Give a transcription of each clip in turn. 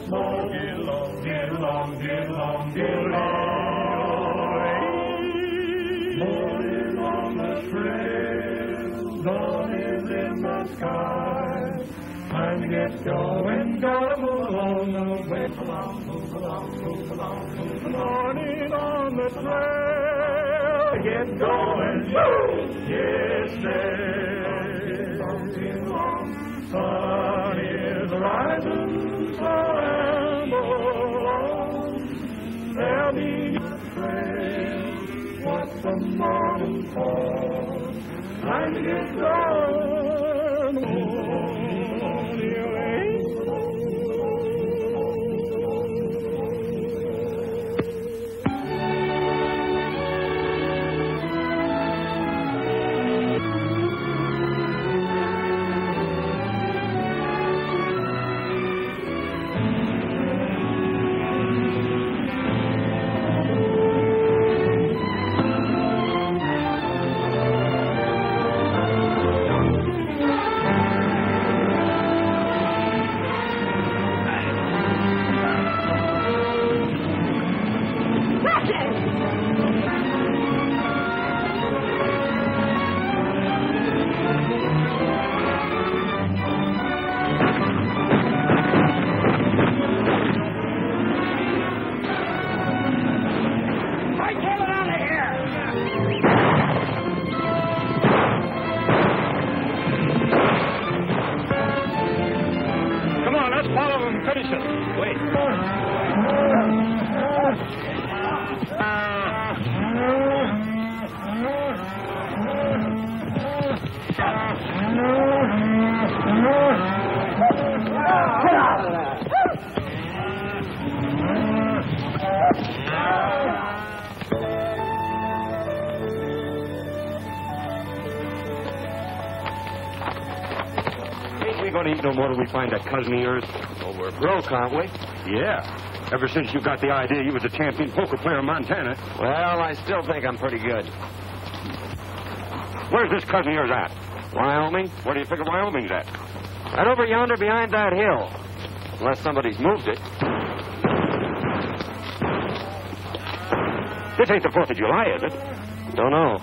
smoke. Get along, get along, get along, get along. Morning on the trail, dawn is in the sky. Time to get going, gotta move along the way. Move along, move along, move along, move along. Morning on the trail, get going, yes, get along. Sun is rising, so amble on. There'll be a trail, what's the morning for? Time to get going, No more till we find that cousin of yours. Well, we're broke, aren't we? Yeah. Ever since you got the idea you was a champion poker player in Montana. Well, I still think I'm pretty good. Where's this cousin of yours at? Wyoming? Where do you figure Wyoming's at? Right over yonder behind that hill. Unless somebody's moved it. This ain't the 4th of July, is it? Don't know.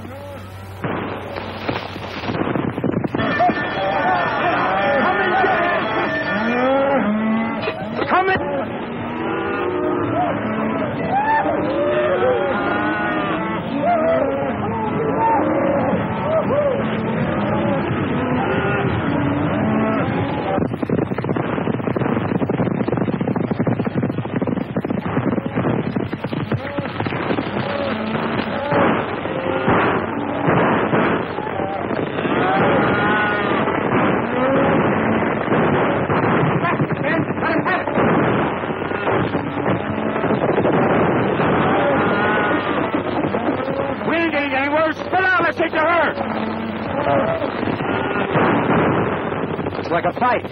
Like a fight.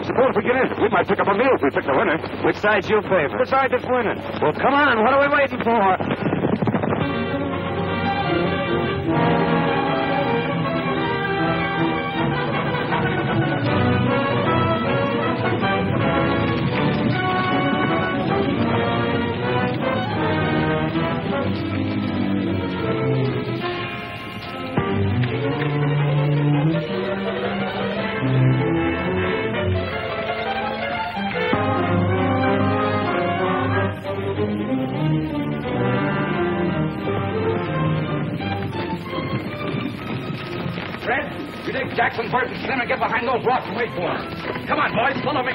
Suppose we get in. We might pick up a meal if we pick the winner. Which side's your favorite? The side that's winning. Well, come on. What are we waiting for? Jackson, Bert, and Slim, and get behind those rocks and wait for him. Come on, boys, follow me.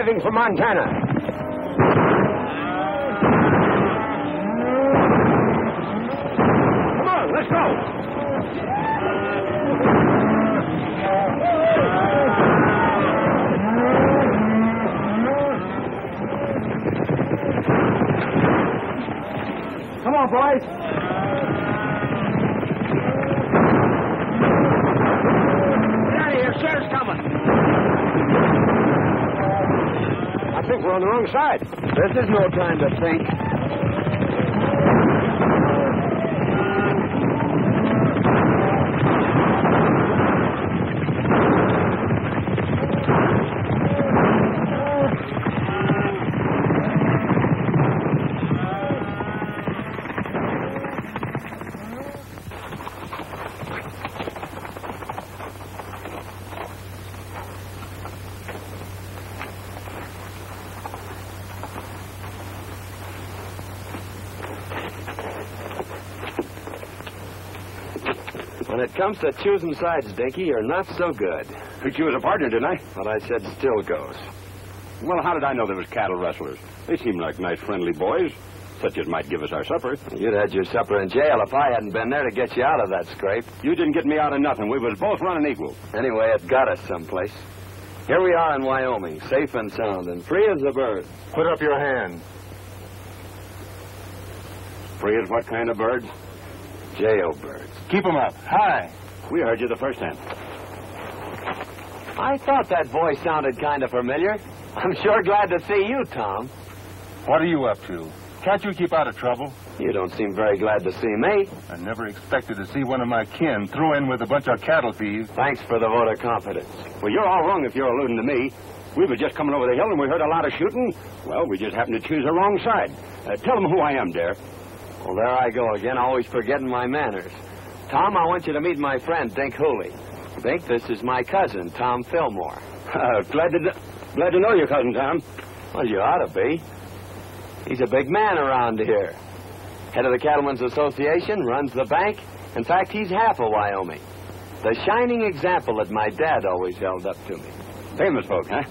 driving from Montana. Come on, let's go. Come on, boys. Get out of here. Sheriff's coming. I think we're on the wrong side. This is no time to think. When it comes to choosing sides, Dinky, you're not so good. Picked you as a partner, didn't I? What I said still goes. Well, how did I know there was cattle rustlers? They seemed like nice, friendly boys, such as might give us our supper. You'd had your supper in jail if I hadn't been there to get you out of that scrape. You didn't get me out of nothing. We was both running equal. Anyway, it got us someplace. Here we are in Wyoming, safe and sound and free as a bird. Put up your hand. Free as what kind of birds? Jailbirds. Keep 'em up. High. We heard you the first time. I thought that voice sounded kind of familiar. I'm sure glad to see you, Tom. What are you up to? Can't you keep out of trouble? You don't seem very glad to see me. I never expected to see one of my kin throw in with a bunch of cattle thieves. Thanks for the vote of confidence. Well, you're all wrong if you're alluding to me. We were just coming over the hill and we heard a lot of shooting. Well, we just happened to choose the wrong side. Tell them who I am, Dare. Well, there I go again, always forgetting my manners. Tom, I want you to meet my friend, Dink Hooley. Dink, this is my cousin, Tom Fillmore. Glad to know your cousin, Tom. Well, you ought to be. He's a big man around here. Head of the Cattlemen's Association, runs the bank. In fact, he's half of Wyoming. The shining example that my dad always held up to me. Famous folk, huh?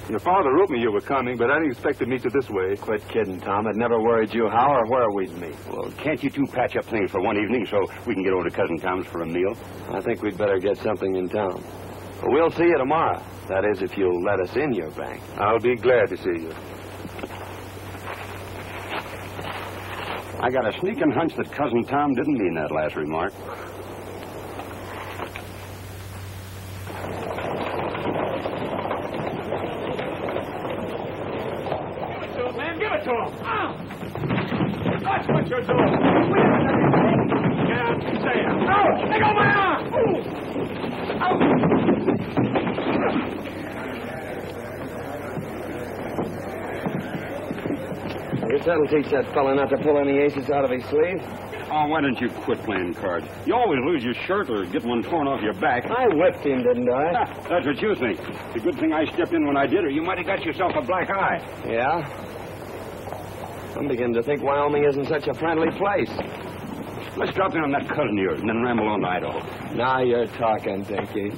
Your father wrote me you were coming, but I didn't expect to meet you this way. Quit kidding, Tom. It never worried you how or where we'd meet. Well, can't you two patch up things for one evening so we can get over to Cousin Tom's for a meal? I think we'd better get something in town. But we'll see you tomorrow. That is, if you'll let us in your bank. I'll be glad to see you. I got a sneaking hunch that Cousin Tom didn't mean that last remark. Give it to him. That's what you're doing. Get out and say it. No! Let go of my arm! Guess that'll teach that fella not to pull any aces out of his sleeve. Oh, why don't you quit playing cards? You always lose your shirt or get one torn off your back. I whipped him, didn't I? That's what you think. It's a good thing I stepped in when I did, or you might have got yourself a black eye. Yeah? I'm beginning to think Wyoming isn't such a friendly place. Let's drop in on that cousin of yours and then ramble on to Idaho. Now you're talking, Dinky.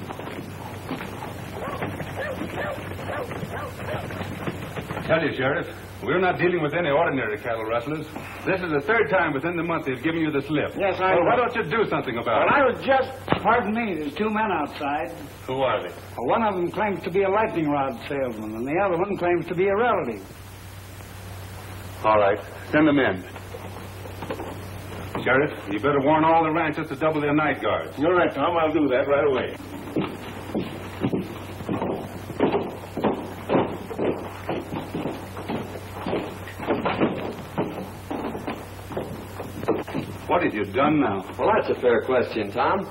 Tell you, Sheriff, we're not dealing with any ordinary cattle rustlers. This is the third time within the month they've given you the slip. Yes, I know. Why don't you do something about Well, it? I was just... Pardon me, there's two men outside. Who are they? One of them claims to be a lightning rod salesman, and the other one claims to be a relative. All right, send them in. Sheriff, you better warn all the ranchers to double their night guards. You're right, Tom. I'll do that right away. What have you done now? Well, that's a fair question, Tom.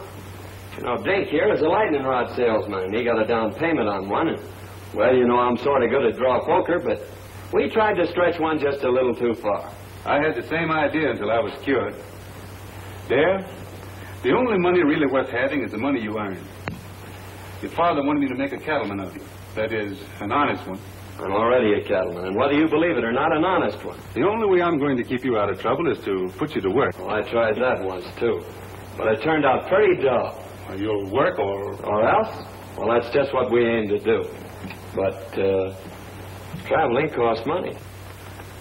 You know, Dink here is a lightning rod salesman, and he got a down payment on one. And, well, you know, I'm sort of good at draw poker, but we tried to stretch one just a little too far. I had the same idea until I was cured. Dare, the only money really worth having is the money you earn. Your father wanted me to make a cattleman of you. That is, an honest one. I'm already a cattleman, and whether you believe it or not, an honest one. The only way I'm going to keep you out of trouble is to put you to work. Well, I tried that once, too. But it turned out pretty dull. You'll work or... Or else? Well, that's just what we aim to do. But, traveling costs money.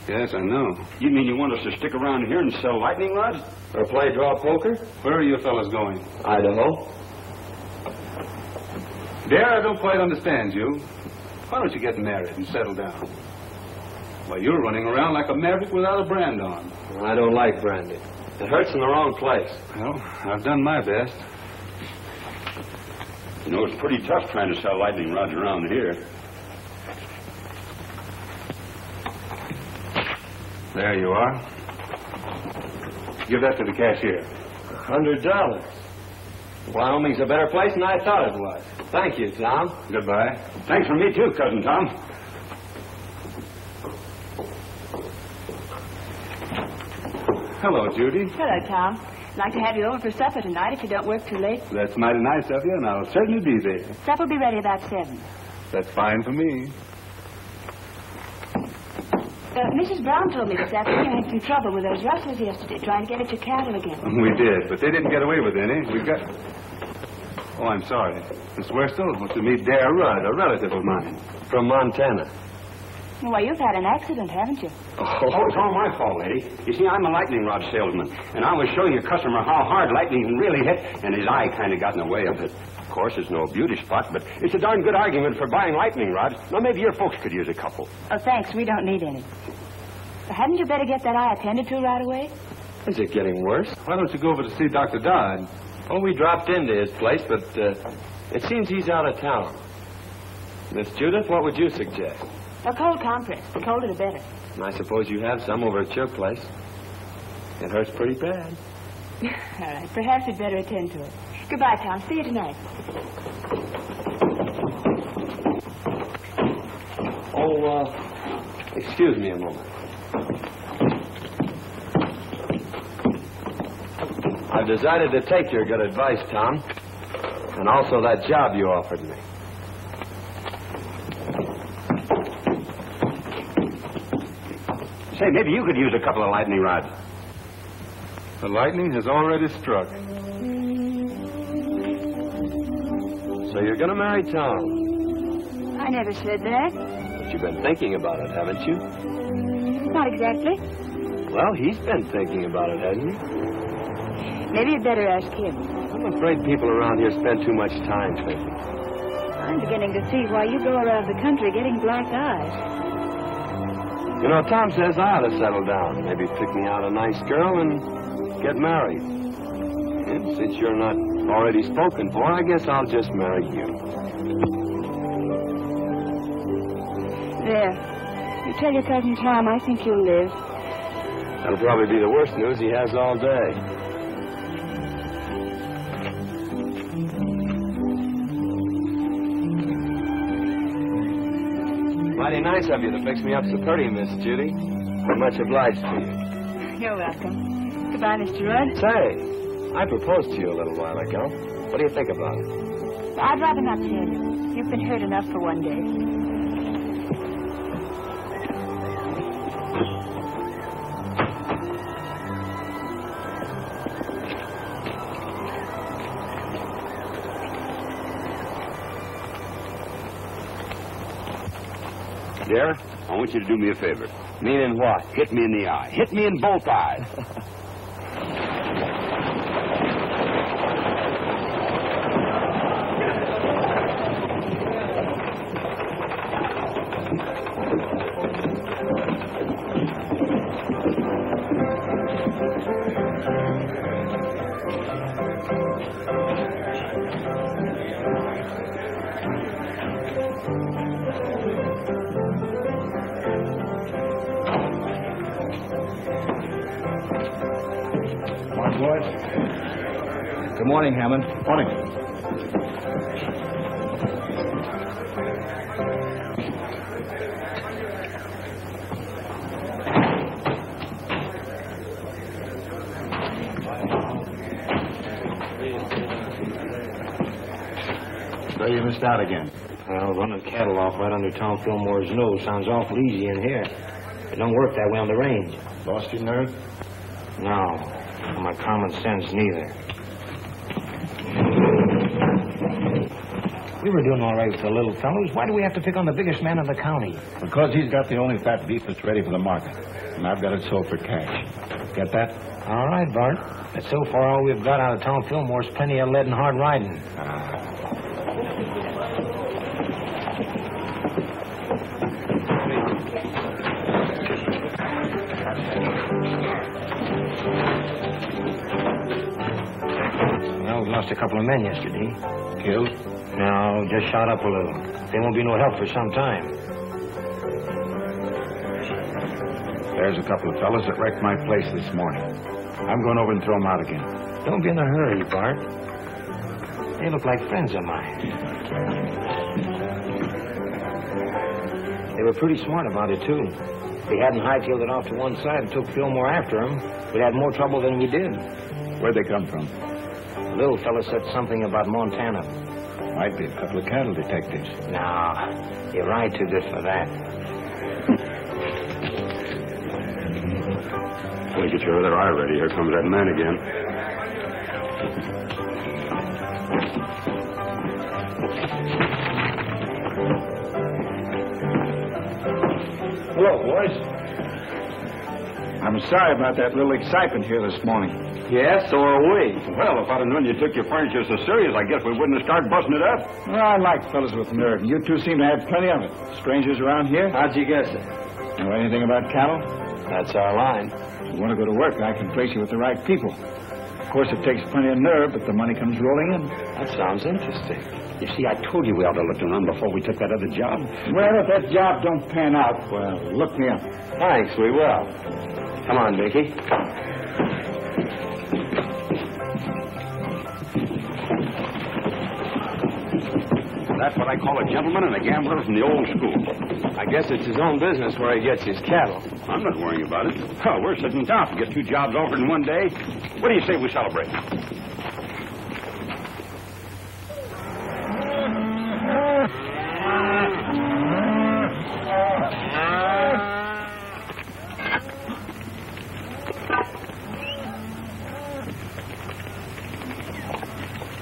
Yes, I know. You mean you want us to stick around here and sell lightning rods? Or play draw poker? Where are you fellas going? Idaho. Dear, I don't quite understand you. Why don't you get married and settle down? Well, you're running around like a maverick without a brand on. I don't like branding. It hurts in the wrong place. Well, I've done my best. You know, it's pretty tough trying to sell lightning rods around here. There you are. Give that to the cashier. $100. Wyoming's a better place than I thought it was. Thank you, Tom. Goodbye. Thanks for me, too, Cousin Tom. Hello, Judy. Hello, Tom. I'd like to have you over for supper tonight if you don't work too late. That's mighty nice of you, and I'll certainly be there. Supper will be ready about 7. That's fine for me. Mrs. Brown told me this afternoon you had some trouble with those rustlers yesterday, trying to get at your cattle again. We did, but they didn't get away with any. We got... Oh, I'm sorry. Miss Worstel wants to meet Dare Rudd, a relative of mine. From Montana. Well, you've had an accident, haven't you? Oh, it's all my fault, lady. You see, I'm a lightning rod salesman, and I was showing a customer how hard lightning can really hit, and his eye kind of got in the way of it. Of course, it's no beauty spot, but it's a darn good argument for buying lightning rods. Now, maybe your folks could use a couple. Oh, thanks. We don't need any. But hadn't you better get that eye attended to right away? Is it getting worse? Why don't you go over to see Dr. Dodd? Oh, we dropped into his place, but it seems he's out of town. Miss Judith, what would you suggest? A cold compress. The colder the better. I suppose you have some over at your place. It hurts pretty bad. All right. Perhaps you'd better attend to it. Goodbye, Tom. See you tonight. Oh, excuse me a moment. I've decided to take your good advice, Tom. And also that job you offered me. Say, maybe you could use a couple of lightning rods. The lightning has already struck. So you're going to marry Tom. I never said that. But you've been thinking about it, haven't you? Not exactly. Well, he's been thinking about it, hasn't he? Maybe you'd better ask him. I'm afraid people around here spend too much time thinking. I'm beginning to see why you go around the country getting black eyes. You know, Tom says I ought to settle down. Maybe pick me out a nice girl and get married. And since you're not already spoken for, I guess I'll just marry you. There. You tell your cousin Tom I think you'll live. That'll probably be the worst news he has all day. Mighty nice of you to fix me up so pretty, Miss Judy. I'm much obliged to you. You're welcome. Goodbye, Mr. Rudd. Say, I proposed to you a little while ago. What do you think about it? I'd rather not tell you. You've been hurt enough for one day. Dear, I want you to do me a favor. Meaning what? Hit me in the eye. Hit me in both eyes. Good morning, Hammond. Morning. So you missed out again. Well, running cattle off right under Tom Fillmore's nose sounds awful easy in here. It don't work that way on the range. Lost your nerve? No. Or my common sense neither. We were doing all right with the little fellows. Why do we have to pick on the biggest man in the county? Because he's got the only fat beef that's ready for the market. And I've got it sold for cash. Get that? All right, Bart. But so far, all we've got out of town Fillmore's plenty of lead and hard riding. Well, we lost a couple of men yesterday. Killed? No, just shot up a little. They won't be no help for some time. There's a couple of fellas that wrecked my place this morning. I'm going over and throw them out again. Don't be in a hurry, Bart. They look like friends of mine. They were pretty smart about it, too. If they hadn't hightailed it off to one side and took Fillmore after them, we'd had more trouble than we did. Where'd they come from? The little fella said something about Montana. Might be a couple of cattle detectives. No, you ride too good for that. Well, get your other eye ready. Here comes that man again. Hello, boys. I'm sorry about that little excitement here this morning. Yes, so are we. Well, if I'd have known you took your furniture so serious, I guess we wouldn't have started busting it up. Well, I like fellas with nerve, and you two seem to have plenty of it. Strangers around here? How'd you guess it? Know anything about cattle? That's our line. If you want to go to work, I can place you with the right people. Of course, it takes plenty of nerve, but the money comes rolling in. That sounds interesting. You see, I told you we ought to look around before we took that other job. Well, if that job don't pan out, well, look me up. Thanks, we will. Come on, Dickie. That's what I call a gentleman and a gambler from the old school. I guess it's his own business where he gets his cattle. I'm not worrying about it. Oh, we're sitting tough. Get 2 jobs offered in one day. What do you say we celebrate?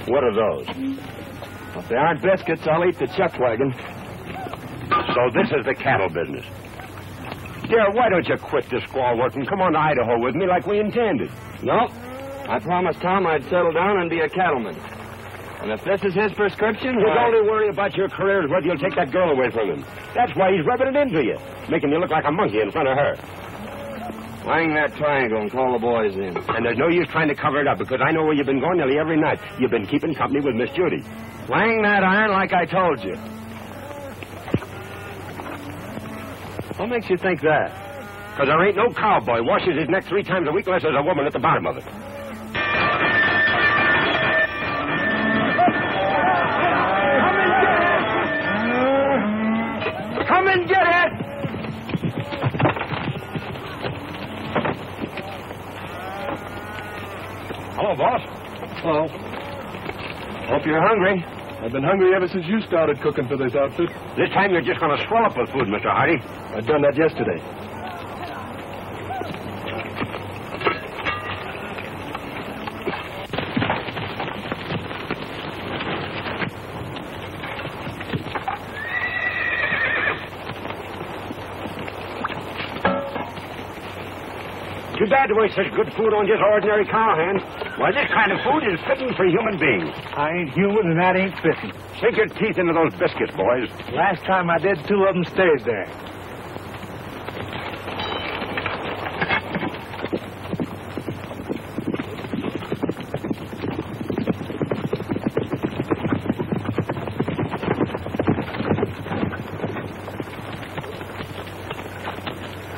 What are those? If they aren't biscuits, I'll eat the chuck wagon. So this is the cattle business. Dear, why don't you quit this squaw work and come on to Idaho with me like we intended? No. I promised Tom I'd settle down and be a cattleman. And if this is his prescription, You only worry about your career is whether you'll take that girl away from him. That's why he's rubbing it into you, making you look like a monkey in front of her. Hang that triangle and call the boys in. And there's no use trying to cover it up, because I know where you've been going nearly every night. You've been keeping company with Miss Judy. Hang that iron like I told you. What makes you think that? Because there ain't no cowboy washes his neck 3 times a week unless there's a woman at the bottom of it. Come and get it! Hello, boss. Hello. Hope you're hungry. I've been hungry ever since you started cooking for this outfit. This time you're just going to swell up with food, Mr. Hardy. I've done that yesterday. Too bad to waste such good food on just ordinary cowhands. Why, this kind of food is fitting for human beings. I ain't human, and that ain't fitting. Sink your teeth into those biscuits, boys. Last time I did, 2 of them stayed there.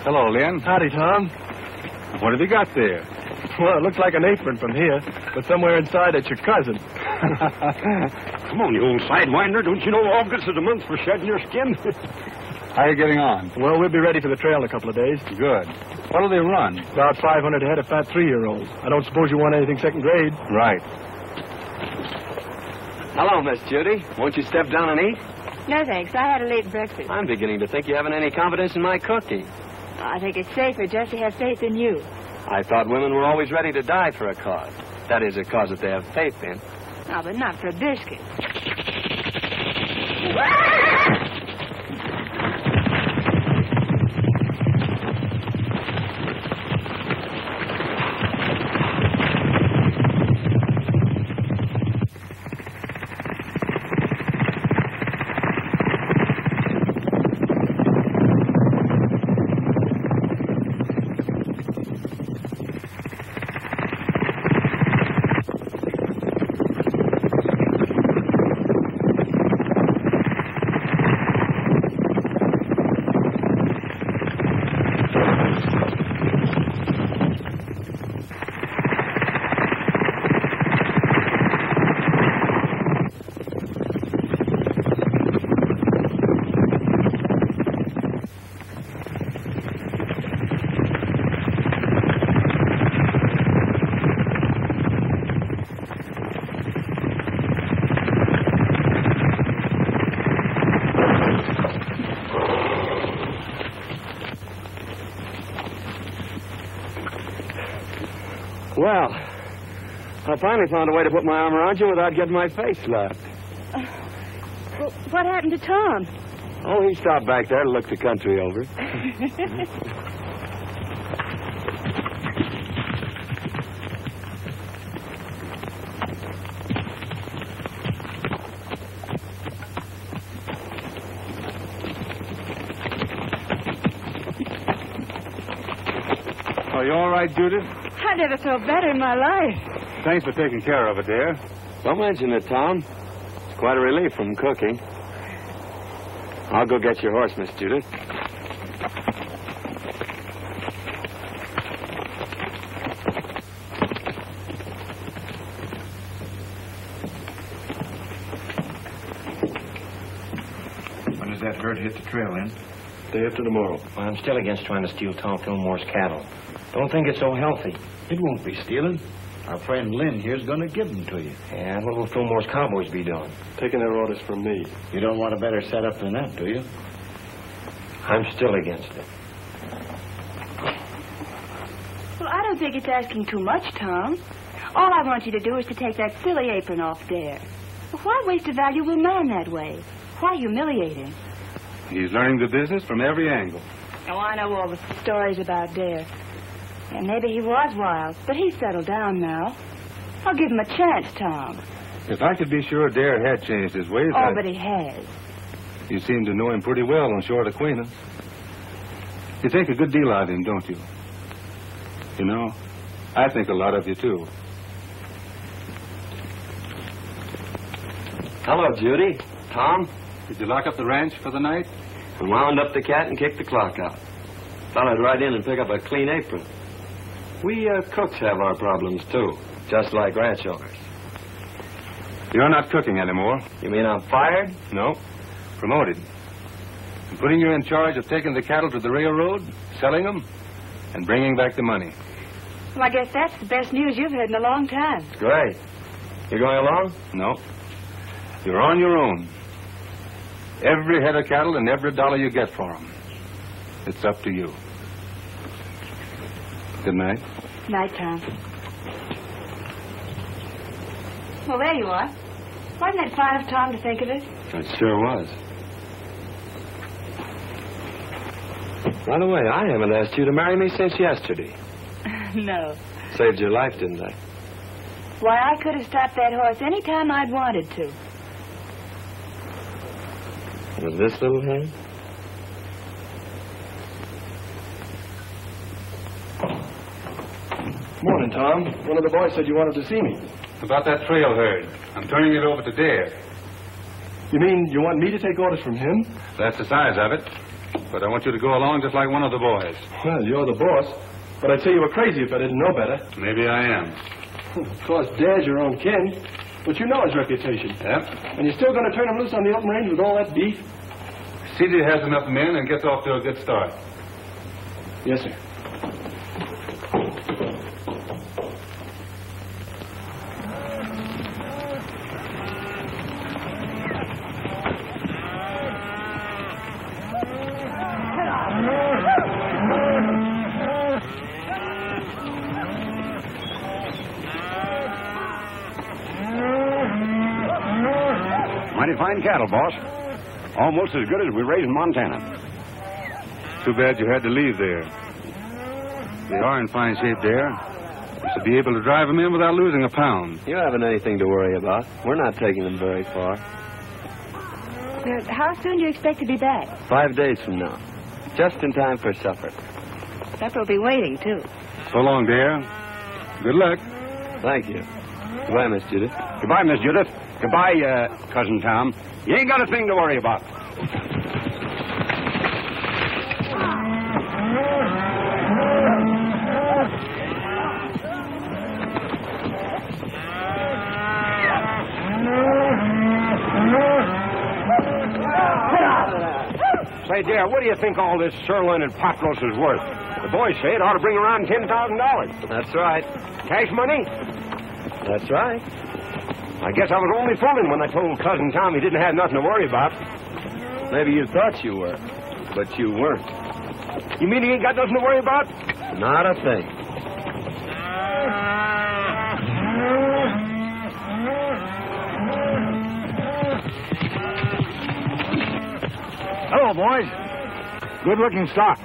Hello, Lynn. Howdy, Tom. What have you got there? Well, it looks like an apron from here, but somewhere inside it's your cousin. Come on, you old sidewinder. Don't you know August is a month for shedding your skin? How are you getting on? Well, we'll be ready for the trail in a couple of days. Good. What'll they run? About 500 head of fat 3-year-olds. I don't suppose you want anything second grade. Right. Hello, Miss Judy. Won't you step down and eat? No, thanks. I had a late breakfast. I'm beginning to think you haven't any confidence in my cooking. I think it's safer just to have faith in you. I thought women were always ready to die for a cause. That is, a cause that they have faith in. No, but not for a biscuit. Well, I finally found a way to put my arm around you without getting my face slapped. Well, what happened to Tom? Oh, he stopped back there to look the country over. Are you all right, Judith? I never felt better in my life. Thanks for taking care of it, dear. Don't mention it, Tom. It's quite a relief from cooking. I'll go get your horse, Miss Judith. When does that herd hit the trail, Lynn? Day after tomorrow. Well, I'm still against trying to steal Tom Fillmore's cattle. Don't think it's so healthy. It won't be stealing. Our friend Lynn here's going to give them to you. And what will Fillmore's cowboys be doing? Taking their orders from me. You don't want a better setup than that, do you? I'm still against it. Well, I don't think it's asking too much, Tom. All I want you to do is to take that silly apron off Dare. Why waste a valuable man that way? Why humiliate him? He's learning the business from every angle. Oh, I know all the stories about Dare. And maybe he was wild, but he's settled down now. I'll give him a chance, Tom. If I could be sure Dare had changed his ways, Oh, but he has. You seem to know him pretty well on short acquaintance. You think a good deal of him, don't you? You know, I think a lot of you, too. Hello, Judy. Tom. Did you lock up the ranch for the night? We wound up the cat and kicked the clock out. Thought I'd ride in and pick up a clean apron. We cooks have our problems, too, just like ranch owners. You're not cooking anymore. You mean I'm fired? No. Promoted. I'm putting you in charge of taking the cattle to the railroad, selling them, and bringing back the money. Well, I guess that's the best news you've heard in a long time. Great. You going along? No. You're on your own. Every head of cattle and every dollar you get for them. It's up to you. Good night. Night, Tom. Well, there you are. Wasn't it fine of Tom to think of it? It sure was. By the way, I haven't asked you to marry me since yesterday. No. Saved your life, didn't I? Why, I could have stopped that horse any time I'd wanted to. With this little hand? Morning, Tom. One of the boys said you wanted to see me. About that trail herd. I'm turning it over to Dare. You mean you want me to take orders from him? That's the size of it. But I want you to go along just like one of the boys. Well, you're the boss. But I'd say you were crazy if I didn't know better. Maybe I am. Of course, Dad's your own kin. But you know his reputation. Yep. And you're still going to turn him loose on the open range with all that beef? CJ has enough men and gets off to a good start. Yes, sir. Mighty fine cattle, boss. Almost as good as we raise in Montana. Too bad you had to leave there. They are in fine shape there. You should be able to drive them in without losing a pound. You haven't anything to worry about. We're not taking them very far. How soon do you expect to be back? 5 days from now. Just in time for supper. Supper will be waiting, too. So long, Dare. Good luck. Thank you. Goodbye, Miss Judith. Goodbye, Miss Judith. Goodbye, Cousin Tom. You ain't got a thing to worry about. Say, Dare, what do you think all this sirloin and pot roast is worth? The boys say it ought to bring around $10,000. That's right. Cash money? That's right. I guess I was only fooling when I told Cousin Tom he didn't have nothing to worry about. Maybe you thought you were, but you weren't. You mean he ain't got nothing to worry about? Not a thing. Hello, boys. Good-looking stock.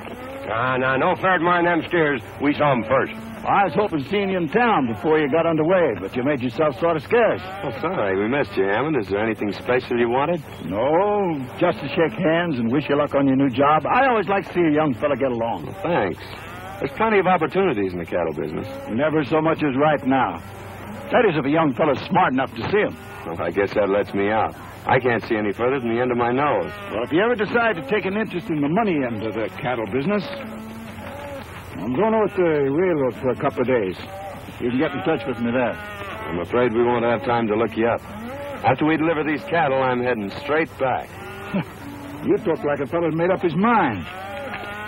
No fair admiring them steers. We saw them first. I was hoping to see you in town before you got underway, but you made yourself sort of scarce. Oh, sorry, we missed you, Hammond. Is there anything special you wanted? No, just to shake hands and wish you luck on your new job. I always like to see a young fella get along. Well, thanks. There's plenty of opportunities in the cattle business. Never so much as right now. That is, if a young fella's smart enough to see him. Well, I guess that lets me out. I can't see any further than the end of my nose. Well, if you ever decide to take an interest in the money end of the cattle business, I'm going over to the railroad for a couple of days. You can get in touch with me there. I'm afraid we won't have time to look you up. After we deliver these cattle, I'm heading straight back. You talk like a fella's made up his mind.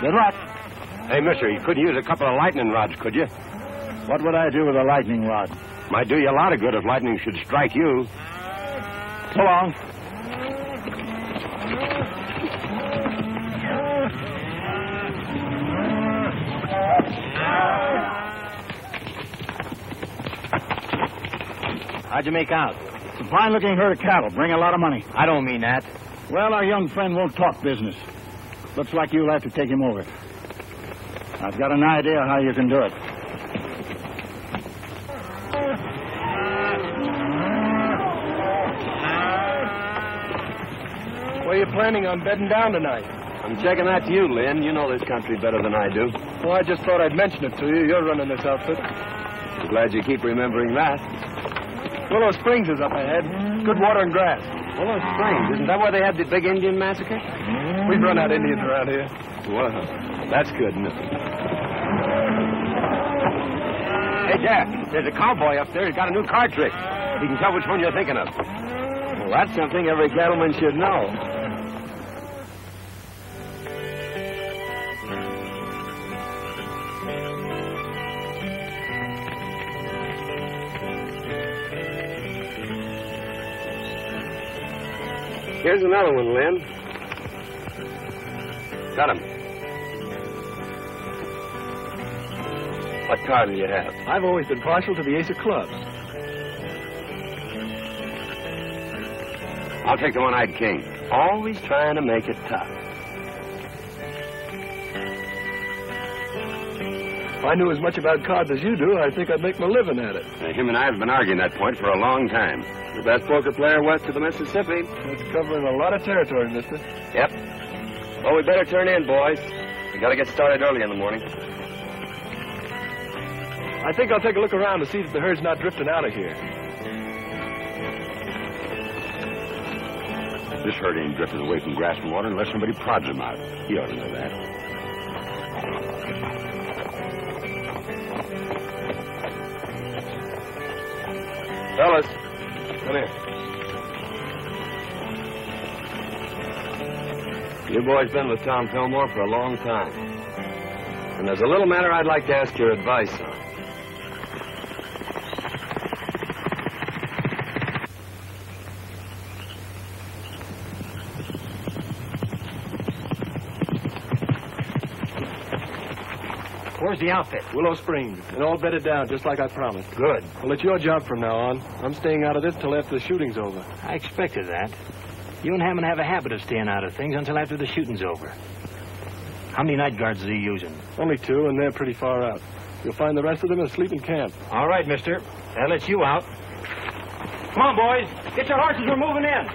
Good luck. Hey, mister, you couldn't use a couple of lightning rods, could you? What would I do with a lightning rod? Might do you a lot of good if lightning should strike you. So long. How'd you make out? It's a fine-looking herd of cattle. Bring a lot of money. I don't mean that. Well, our young friend won't talk business. Looks like you'll have to take him over. I've got an idea how you can do it. Where are you planning on bedding down tonight? I'm checking that to you, Lynn. You know this country better than I do. Well, I just thought I'd mention it to you. You're running this outfit. I'm glad you keep remembering that. Willow Springs is up ahead. Good water and grass. Willow Springs, isn't that where they had the big Indian massacre? We've run out Indians around here. Well, that's good, isn't it? Hey, Jack, there's a cowboy up there. He's got a new card trick. He can tell which one you're thinking of. Well, that's something every cattleman should know. Here's another one, Lynn. Got him. What card do you have? I've always been partial to the ace of clubs. I'll take the one-eyed king. Always trying to make it tough. If I knew as much about cards as you do, I think I'd make my living at it. Him and I have been arguing that point for a long time. The best poker player west of the Mississippi. It's covering a lot of territory, mister. Yep. Well, we better turn in, boys. We got to get started early in the morning. I think I'll take a look around to see that the herd's not drifting out of here. This herd ain't drifting away from grass and water unless somebody prods them out. You ought to know that. Fellas, come here. You boys been with Tom Fillmore for a long time. And there's a little matter I'd like to ask your advice on. Where's the outfit? Willow Springs, and all bedded down just like I promised. Good. Well, it's your job from now on. I'm staying out of this till after the shooting's over. I expected that. You and Hammond have a habit of staying out of things until after the shooting's over. How many night guards are you using? Only 2, and they're pretty far out. You'll find the rest of them asleep in camp. All right, mister. That lets you out. Come on, boys. Get your horses. We're moving in.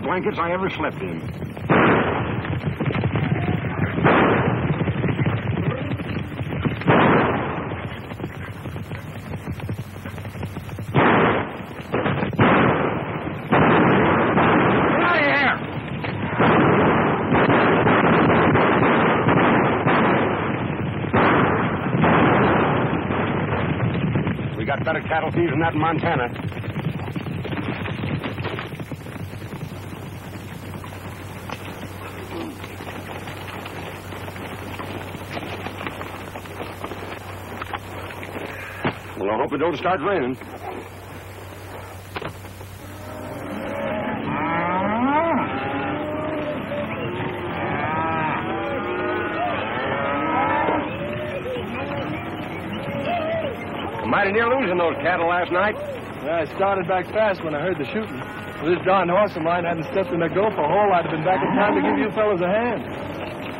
Blankets I ever slept in. Get out of here! better cattle thieves than that in Montana. Well, I hope it don't start raining. Mighty near losing those cattle last night. Yeah, I started back fast when I heard the shooting. If this darn horse of mine hadn't stepped in that gopher hole, I'd have been back in time to give you fellas a hand.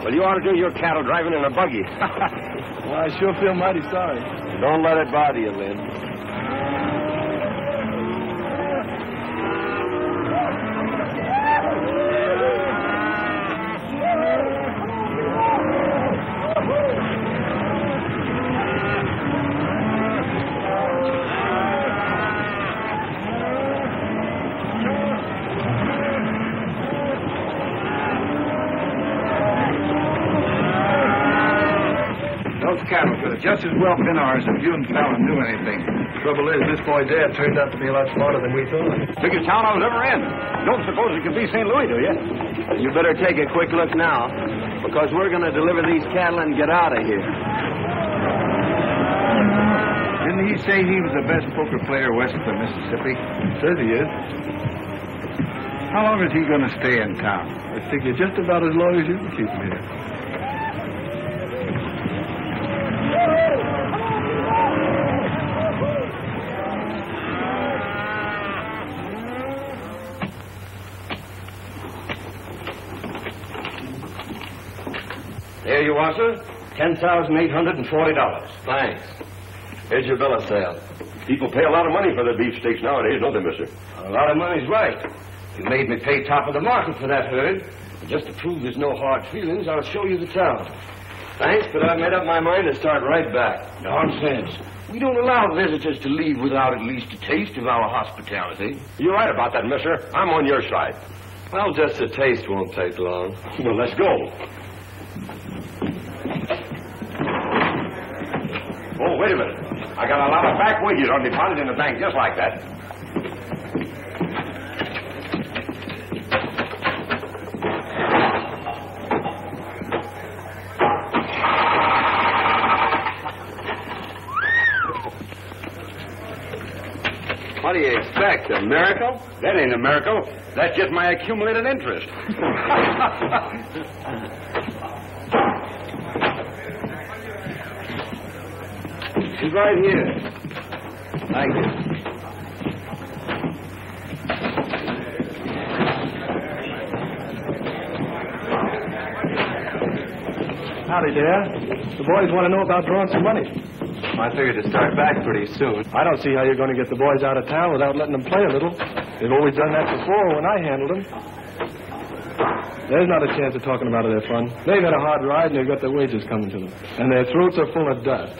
Well, you ought to do your cattle driving in a buggy. Well, I sure feel mighty sorry. Don't let it bother you, Lynn. Cattle could have just as well been ours if you and Fallon knew anything. Trouble is, this boy Dad turned out to be a lot smarter than we thought. Biggest town I was ever in. Don't suppose it could be St. Louis, do you? You better take a quick look now, because we're going to deliver these cattle and get out of here. Didn't he say he was the best poker player west of the Mississippi? Says he is. How long is he going to stay in town? I figure just about as long as you can keep him here. There you are, sir. $10,840. Thanks. Here's your bill of sale. People pay a lot of money for their beefsteaks nowadays, don't they, mister? A lot of money's right. You made me pay top of the market for that herd. And just to prove there's no hard feelings, I'll show you the town. Thanks, but I've made up my mind to start right back. Nonsense. We don't allow visitors to leave without at least a taste of our hospitality. You're right about that, mister. I'm on your side. Well, just a taste won't take long. Well, let's go. Oh, wait a minute. I got a lot of back wages on deposit in the bank just like that. What do you expect, a miracle? That ain't a miracle. That's just my accumulated interest. She's right here. Thank you. Howdy, Dad. The boys want to know about drawing some money. I figured to start back pretty soon. I don't see how you're going to get the boys out of town without letting them play a little. They've always done that before when I handled them. There's not a chance of talking about their fun. They've had a hard ride and they've got their wages coming to them. And their throats are full of dust.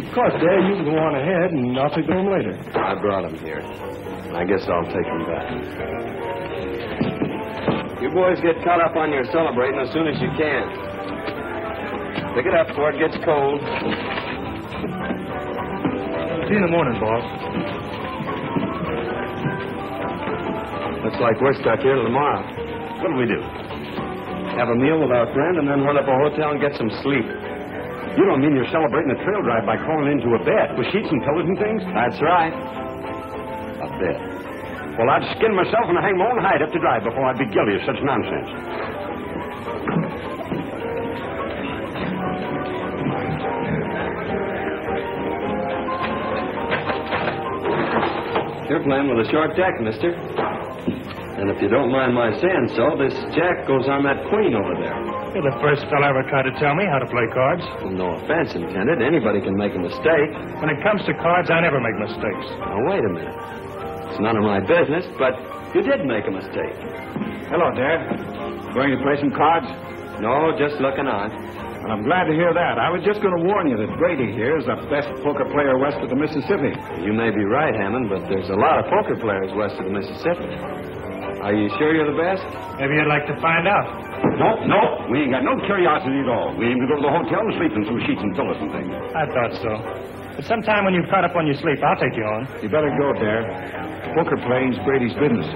Of course, Dad, you can go on ahead and I'll pick them later. I brought them here. I guess I'll take them back. You boys get caught up on your celebrating as soon as you can. Pick it up before it gets cold. See you in the morning, boss. Looks like we're stuck here till tomorrow. What'll we do? Have a meal with our friend and then run up a hotel and get some sleep. You don't mean you're celebrating a trail drive by crawling into a bed with sheets and pillows and things? That's right. A bed. Well, I'd skin myself and hang my own hide up to dry before I'd be guilty of such nonsense. You're playing with a short deck, mister. And if you don't mind my saying so, this jack goes on that queen over there. You're the first fellow ever tried to tell me how to play cards. Well, no offense intended. Anybody can make a mistake. When it comes to cards, I never make mistakes. Now, wait a minute. It's none of my business, but you did make a mistake. Hello, Dad. Going to play some cards? No, just looking on. Well, I'm glad to hear that. I was just going to warn you that Brady here is the best poker player west of the Mississippi. You may be right, Hammond, but there's a lot of poker players west of the Mississippi. Are you sure you're the best? Maybe you'd like to find out. No. We ain't got no curiosity at all. We aim to go to the hotel and sleep in some sheets and pillows and things. I thought so. But sometime when you've caught up on your sleep, I'll take you on. You better go, Dare. Poker playing's Brady's business.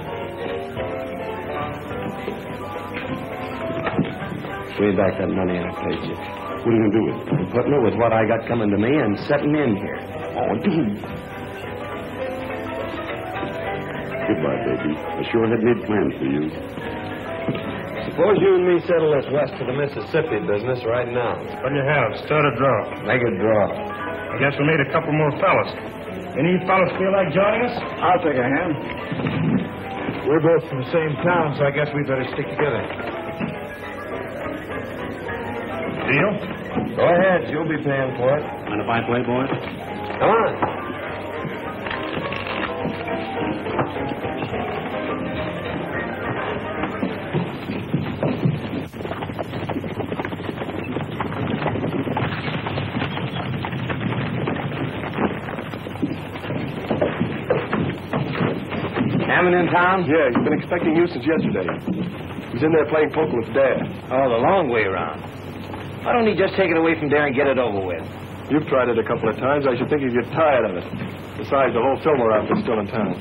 Pay back that money I paid you. What are you going to do with it? I'm putting it with what I got coming to me and setting in here. Oh, dude. Goodbye, baby. I sure had made plans for you. Suppose you and me settle this west to the Mississippi business right now. What do you have? Start a draw. Make a draw. I guess we'll need a couple more fellas. Any fellas feel like joining us? I'll take a hand. We're both from the same town, so I guess we better stick together. Deal? Go ahead. You'll be paying for it. Mind if I play, boys? Come on. Hammond in town? Yeah, he's been expecting you since yesterday. He's in there playing poker with Dad. Oh, the long way around. Why don't he just take it away from there and get it over with? You've tried it a couple of times. I should think you'd get tired of it. Besides, the whole Fillmore outfit's still in town.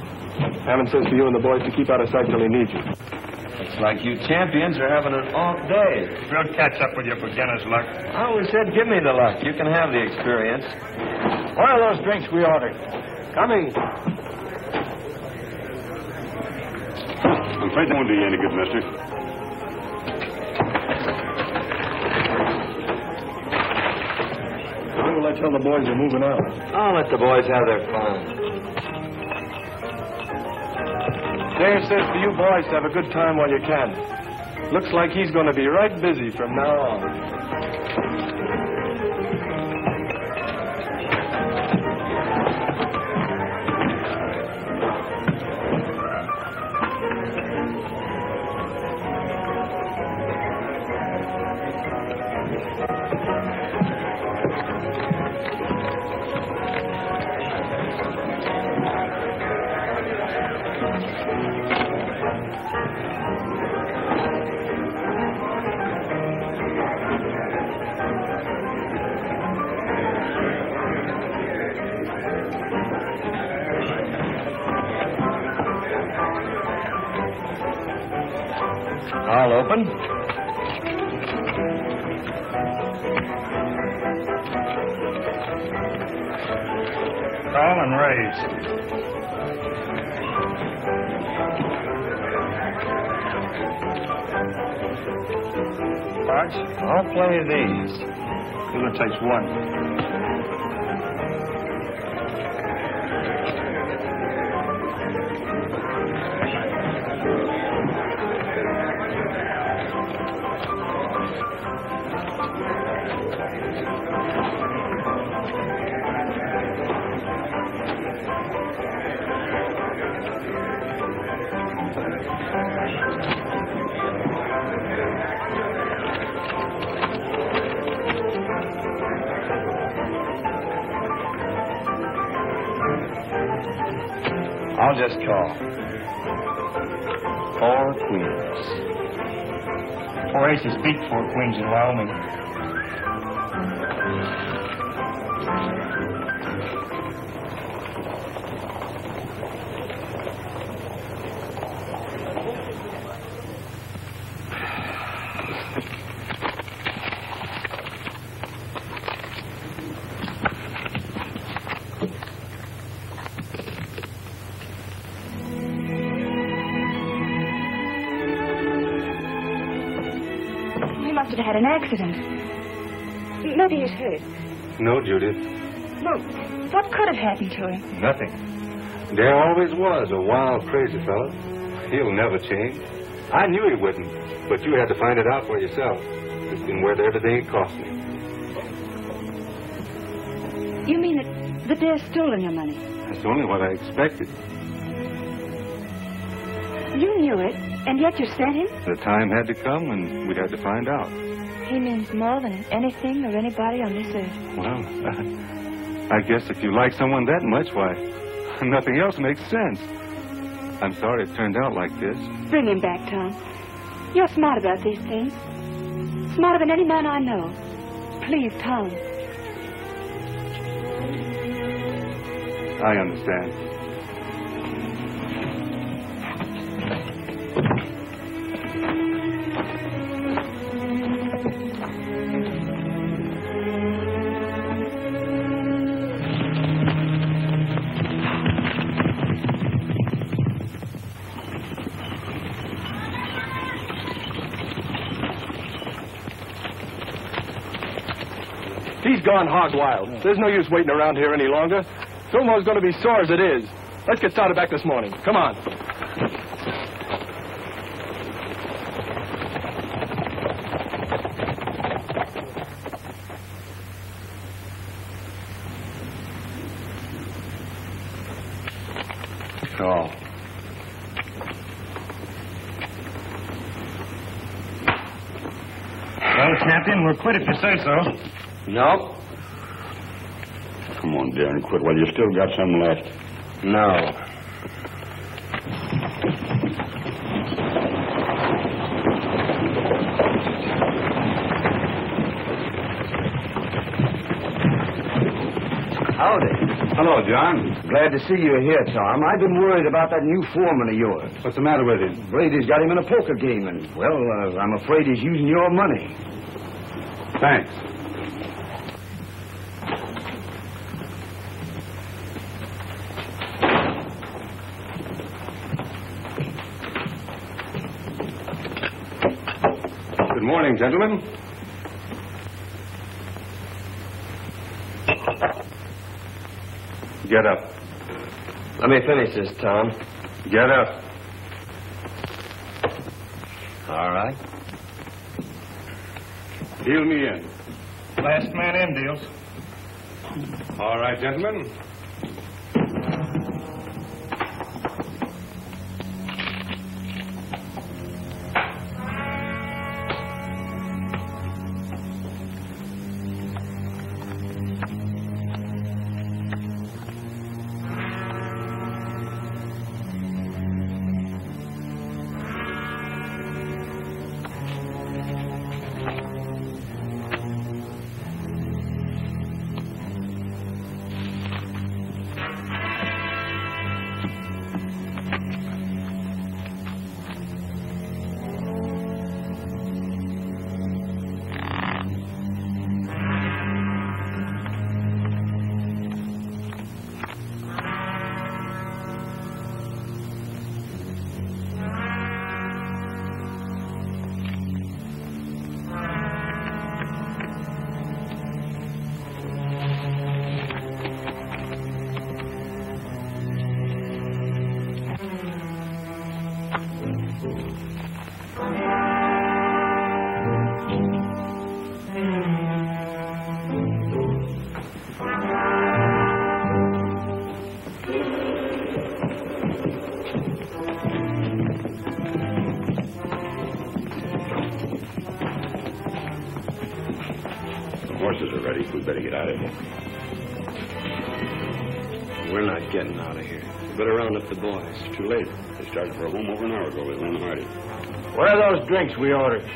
Hammond says for you and the boys to keep out of sight till he needs you. Looks like you champions are having an off day. We'll catch up with you for beginner's luck. I always said give me the luck. You can have the experience. What are those drinks we ordered? Coming. I'm afraid that won't do you any good, mister. When will I tell the boys you're moving out? I'll let the boys have their fun. Dare says for you boys to have a good time while you can. Looks like he's going to be right busy from now on. I'll open. Call and raise. Cards? I'll play these. Dealer takes one. I'll just call. 4 queens. 4 aces beat 4 queens in Wyoming. He must have had an accident. Maybe he's hurt. No, Judith. Well, what could have happened to him? Nothing. Dare always was a wild, crazy fellow. He'll never change. I knew he wouldn't, but you had to find it out for yourself. It's been worth everything it cost me. You mean that Dare's stolen your money? That's only what I expected. You knew it, and yet you sent him? The time had to come when we had to find out. He means more than anything or anybody on this earth. Well, I guess if you like someone that much, why, nothing else makes sense. I'm sorry it turned out like this. Bring him back, Tom. You're smart about these things. Smarter than any man I know. Please, Tom. I understand. He's gone hog wild. There's no use waiting around here any longer. Fillmore's going to be sore as it is. Let's get started back this morning. Come on. Oh. Well, Captain, we'll quit if you say so. No. Come on, Darren, quit while you still got some left. No. Howdy. Hello, John. Glad to see you here, Tom. I've been worried about that new foreman of yours. What's the matter with him? Brady's got him in a poker game, and, well, I'm afraid he's using your money. Thanks. Good morning, gentlemen. Get up. Let me finish this, Tom. Get up. All right. Deal me in. Last man in deals. All right, gentlemen. Horses are ready. We better get out of here. We're not getting out of here. We better round up the boys. It's too late. They started for home over an hour ago with Lynn Hardy. Where are those drinks we ordered?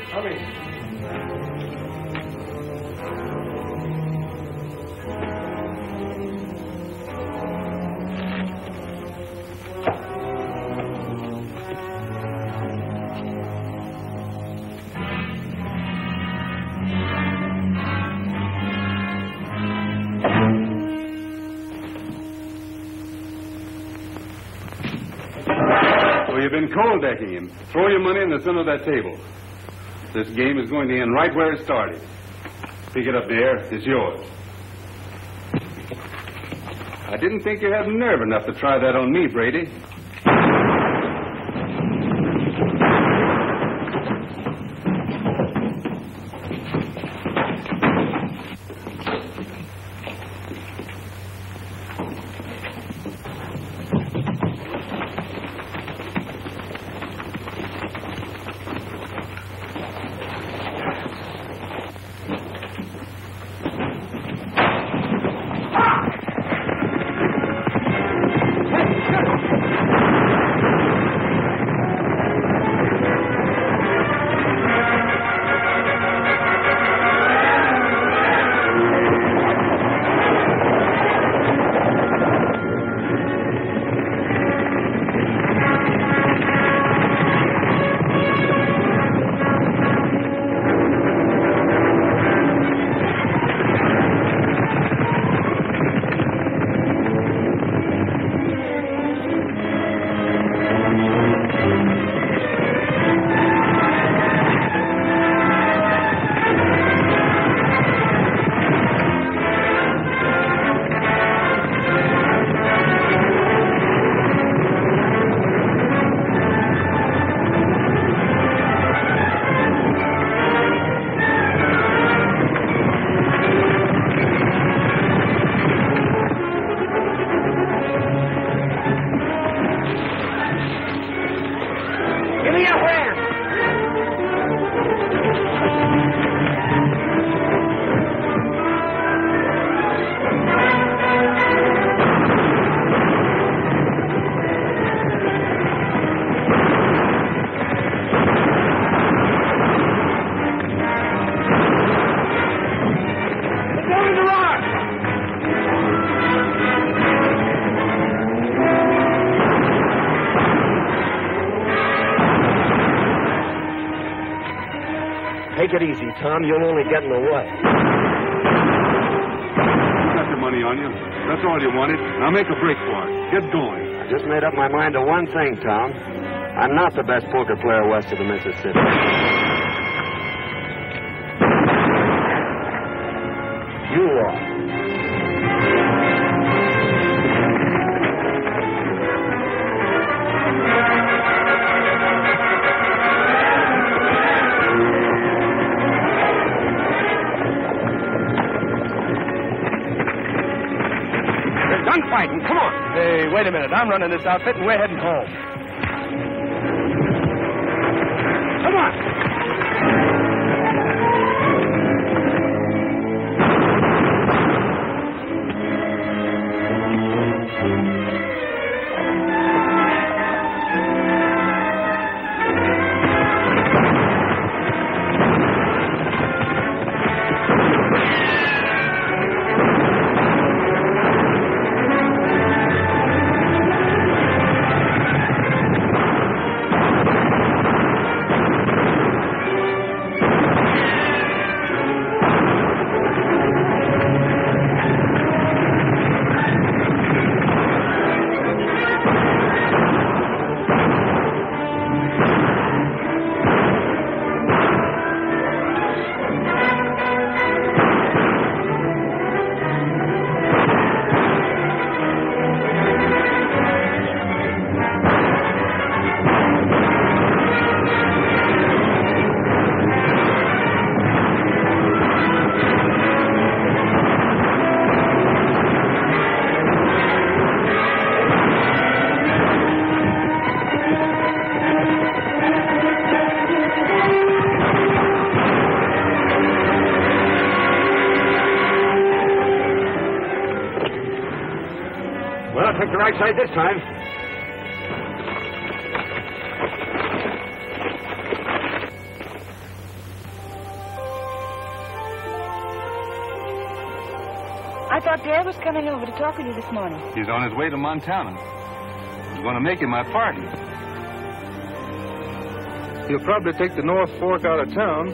You've been cold decking him. Throw your money in the center of that table. This game is going to end right where it started. Pick it up there. It's yours. I didn't think you had nerve enough to try that on me, Brady. Take it easy, Tom. You'll only get in the way. You got the money on you. That's all you wanted. Now make a break for it. Get going. I just made up my mind to one thing, Tom. I'm not the best poker player west of the Mississippi. You are. Fighting. Come on. Hey, wait a minute. I'm running this outfit, and we're heading home. Come on. Well, I took the right side this time. I thought Dad was coming over to talk with you this morning. He's on his way to Montana. I'm going to make him my partner. He'll probably take the North Fork out of town.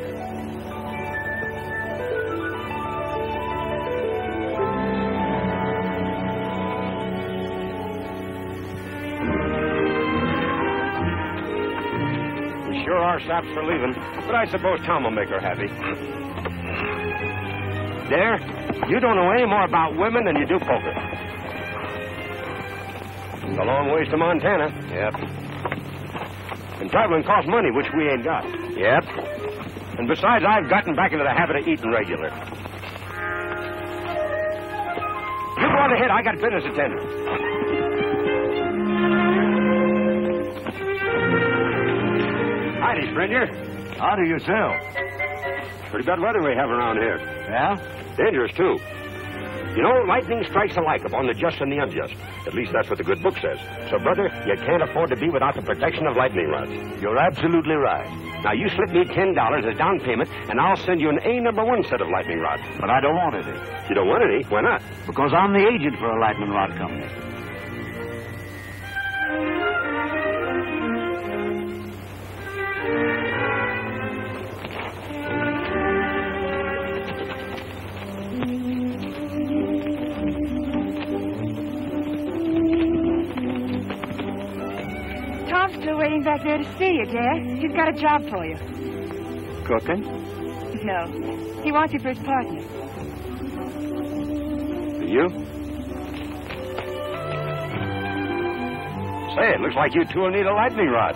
We sure are sapped for leaving, but I suppose Tom will make her happy. There, you don't know any more about women than you do poker. It's a long ways to Montana. Yep. And traveling costs money, which we ain't got. Yep. And besides, I've gotten back into the habit of eating regular. You go on ahead. I got business attending. Howdy, stranger. How do you sell? Pretty bad weather we have around here. Yeah? Dangerous, too. You know, lightning strikes alike upon the just and the unjust. At least that's what the good book says. So, brother, you can't afford to be without the protection of lightning rods. You're absolutely right. Now, you slip me $10 as down payment, and I'll send you an A-number-1 set of lightning rods. But I don't want any. You don't want any? Why not? Because I'm the agent for a lightning rod company. Tom's still waiting back there to see you, Dad. He's got a job for you. Cooking? No. He wants you for his partner. You? Say, it looks like you two will need a lightning rod.